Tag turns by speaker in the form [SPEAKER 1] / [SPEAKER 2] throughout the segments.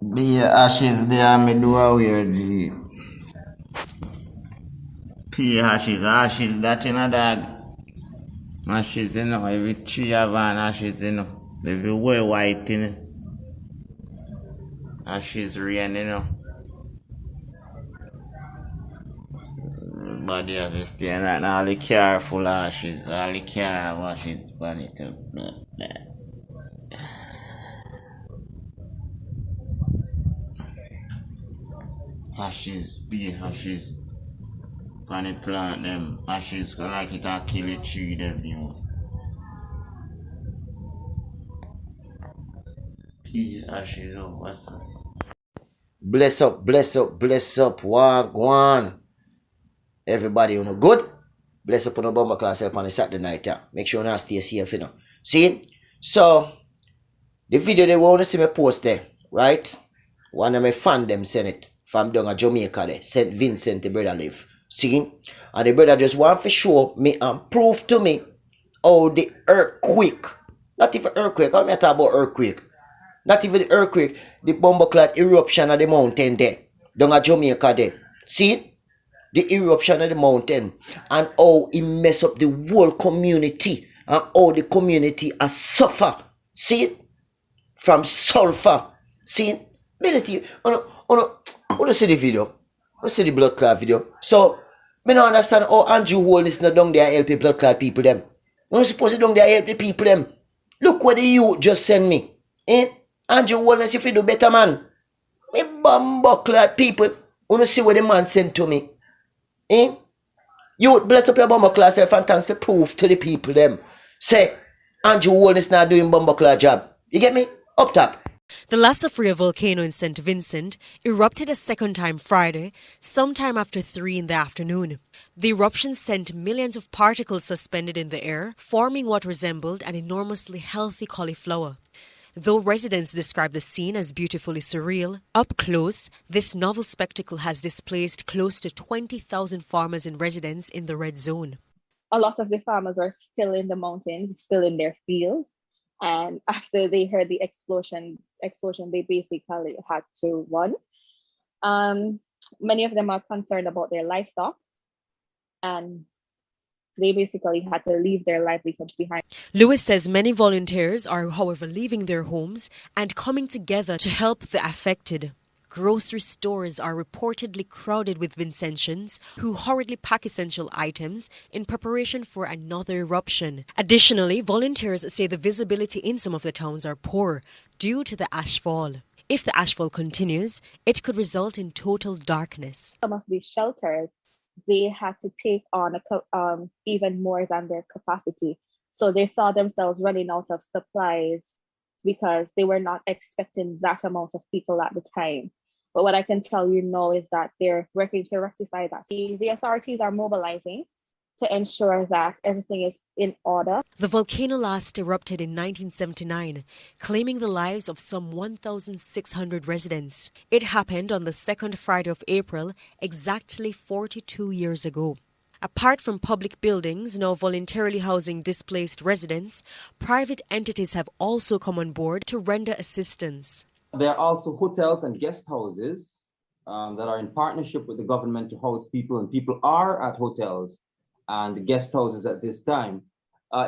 [SPEAKER 1] Be ashes there, me do away, G. P ashes, that in a dog. Ashes, you know, every tree have an ashes, you know. Everywhere white, you know. Ashes rain, you know. Body of this thing, and all the car full of ashes, all the car have ashes, body too. Ashes, be ashes. On the plant, them ashes go like it a kill the tree, them, you know. Be ashes, oh, what's that?
[SPEAKER 2] Bless up, bless up, bless up. Wagwan. Everybody, you know, good? Bless up on the bomber class help on the Saturday night, yeah. Make sure you not stay safe, you know. See? So, the video they want to see me post there, right? One of my fan them sent it from down at Jamaica there. St. Vincent, the brother live. See? And the brother just want to show me and prove to me how the earthquake, not even earthquake, I'm not talking about earthquake. Not even the earthquake, the bomboclat eruption of the mountain there. Down at Jamaica there. See? The eruption of the mountain and how it mess up the whole community and how the community has suffer. See it? From sulfur. See it? Wanna see the video? Wanna see the blood clot video? So, I don't understand how Andrew Holness not down there help the blood clot people them. You're not supposed to down there help the people them. Look what the youth just send me. Eh? Andrew Holness, if you do better, man. Me bumbo clot people. Wanna see what the man sent to me. Eh? You bless up your bomber class self and thanks for proof to the people them. Say, Andrew Holness not doing bomber class job. You get me? Up top.
[SPEAKER 3] The La Sofria volcano in St. Vincent erupted a second time Friday, sometime after 3 in the afternoon. The eruption sent millions of particles suspended in the air, forming what resembled an enormously healthy cauliflower. Though residents describe the scene as beautifully surreal, up close, this novel spectacle has displaced close to 20,000 farmers and residents in the red zone.
[SPEAKER 4] A lot of the farmers are still in the mountains, still in their fields. And after they heard the explosion, they basically had to run. Many of them are concerned about their livestock, and they basically had to leave their livelihoods behind.
[SPEAKER 3] Lewis says many volunteers are, however, leaving their homes and coming together to help the affected. Grocery stores are reportedly crowded with Vincentians who hurriedly pack essential items in preparation for another eruption. Additionally, volunteers say the visibility in some of the towns are poor due to the ashfall. If the ashfall continues, it could result in total darkness.
[SPEAKER 4] Some of these shelters, they had to take on even more than their capacity. So they saw themselves running out of supplies because they were not expecting that amount of people at the time. But what I can tell you now is that they're working to rectify that. The authorities are mobilizing to ensure that everything is in order.
[SPEAKER 3] The volcano last erupted in 1979, claiming the lives of some 1,600 residents. It happened on the second Friday of April, exactly 42 years ago. Apart from public buildings now voluntarily housing displaced residents, private entities have also come on board to render assistance.
[SPEAKER 5] There are also hotels and guest houses that are in partnership with the government to house people, and people are at hotels and guest houses at this time.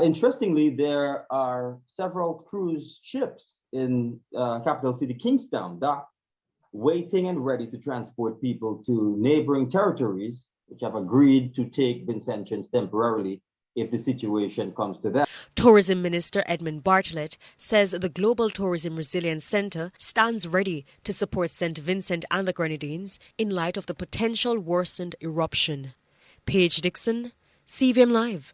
[SPEAKER 5] Interestingly, there are several cruise ships in capital city Kingstown docked, waiting and ready to transport people to neighboring territories which have agreed to take Vincentians temporarily if the situation comes to that.
[SPEAKER 3] Tourism Minister Edmund Bartlett says the Global Tourism Resilience Centre stands ready to support St. Vincent and the Grenadines in light of the potential worsened eruption. Paige Dixon, CVM Live.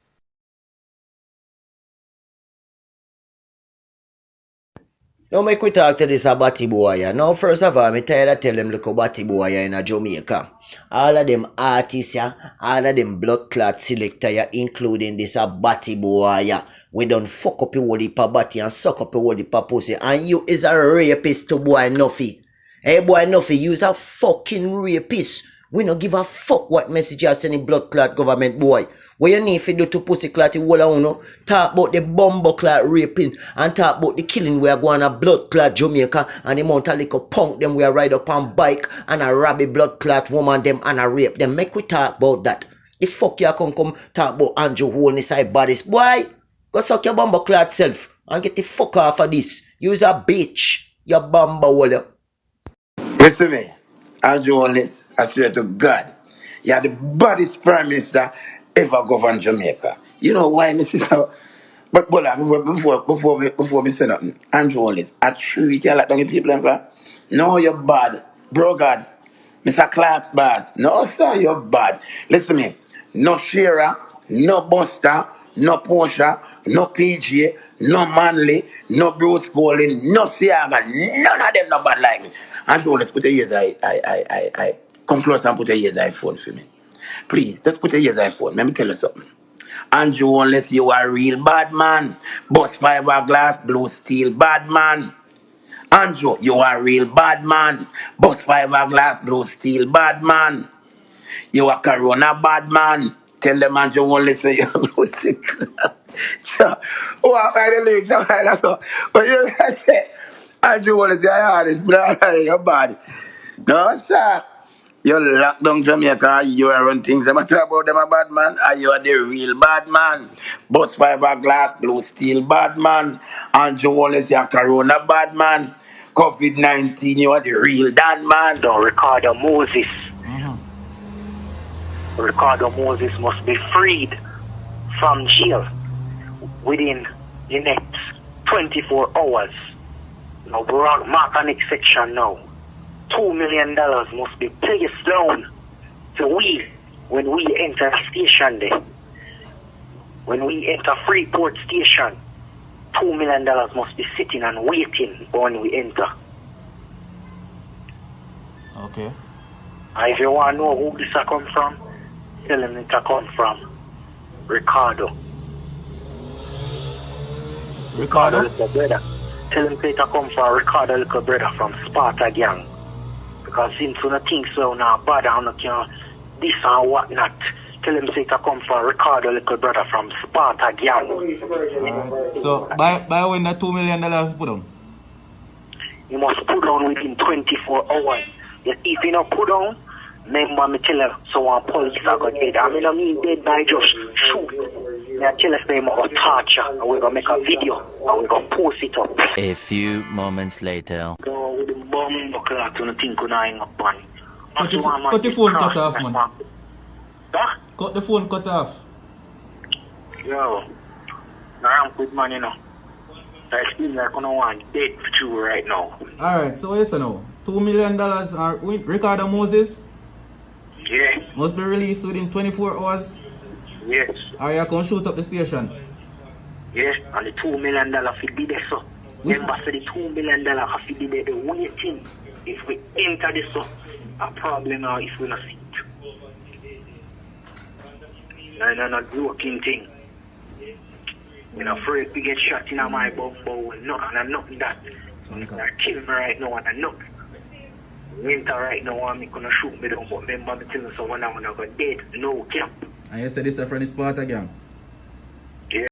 [SPEAKER 2] Now make we talk to this Batty boy. Now first of all, me tired of tell them look a Batty boy in Jamaica. All of them artists, all of them blood clot selector, including this Batty boy. We don't fuck up your whole heap of Batty and suck up your whole heap of pussy. And you is a rapist to boy Nuffy. Hey boy Nuffy, you is a fucking rapist. We don't give a fuck what message you send in blood clot government boy. What you need to do to pussy clot the whole of uno? Talk about the bumbo clot raping and talk about the killing we are going to blood clot Jamaica and the amount of little punk them we are ride up on bike and a rob a blood clot woman them and a rape them. Make we talk about that. The fuck you come talk about Andrew Holness side bodies. Boy, go suck your bumbo clot self and get the fuck off of this. You's a bitch. You bumbo wall.
[SPEAKER 6] Listen me, Andrew Holness, I swear to God, you are the baddest prime minister ever governed Jamaica. You know why, Mrs. So? But Bola, before we say nothing, Andrew Holness, I treat you like the people ever. No, you're bad. Bro God, Mr. Clark's boss. No, sir, you're bad. Listen me, no Shearer, no Buster, no Porsche, no PG, no Manley, no Bruce Bowling, no Siaga, none of them not bad like me. Andrew, let's put your ears I come close and put your ears iPhone for me. Please, just put your ears iPhone. Let me tell you something. Andrew, unless you are a real bad man, bust fiberglass, blue steel, bad man. Andrew, you are a real bad man, bust fiberglass, blue steel, bad man. You are Corona bad man. Tell them Andrew won't listen. You're music. Oh, I find the lyrics. I find that. But you say, Andrew won't listen. I this, but you're bad. No, sir. You lock down Jamaica. You are run things. I'm talking about them a bad man. Are you are the real bad man? Bust fiberglass, blue steel bad man. Andrew Wallace, you are Corona bad man. COVID-19, you are the real Dan man.
[SPEAKER 7] Ricardo Moses. Ricardo Moses must be freed from jail within the next 24 hours. Now, mark our next section now. $2 million must be placed down to we when we enter the station there. When we enter Freeport Station, $2 million must be sitting and waiting when we enter.
[SPEAKER 1] Okay.
[SPEAKER 7] And if you want to know who this come from, tell him it come from Ricardo.
[SPEAKER 1] Ricardo?
[SPEAKER 7] Little brother. Tell him it come from Ricardo little brother from Sparta gang. Because since we don't think so now, bad and not this and whatnot. Tell him say it come from Ricardo little brother from Sparta gang.
[SPEAKER 1] Alright. So by when that $2 million put on?
[SPEAKER 7] You must put on within 24 hours. If you don't put on, remember me tell her someone police are going dead. I mean, I mean dead by just shoot. I tell us them about torture and we're going to make a video and we're going to post it up.
[SPEAKER 8] A few moments later.
[SPEAKER 7] Go with the bomb clock to think we're not hang up on.
[SPEAKER 1] Cut the phone cut off, man.
[SPEAKER 7] Huh?
[SPEAKER 1] Cut the phone cut off.
[SPEAKER 7] Yo, I'm good man, you know. I feel like I don't want dead for you right now.
[SPEAKER 1] Alright, so yes or no? $2 million are Ricardo Moses?
[SPEAKER 7] Yeah.
[SPEAKER 1] Must be released within 24 hours.
[SPEAKER 7] Yes.
[SPEAKER 1] Are you going to shoot up the station?
[SPEAKER 7] Yes, and the $2 million should be there, so. Remember, for the $2 million have to be there, the waiting. If we enter this, so, a problem now if we not sit. No, not joking thing. I'm afraid to get shot in my bumbo and nothing that. They're killing me right now and I'm not. Winter right now, I'm going to shoot me down, but remember me telling someone I'm going to go dead, no cap.
[SPEAKER 1] And you said this is from the Sparta gang?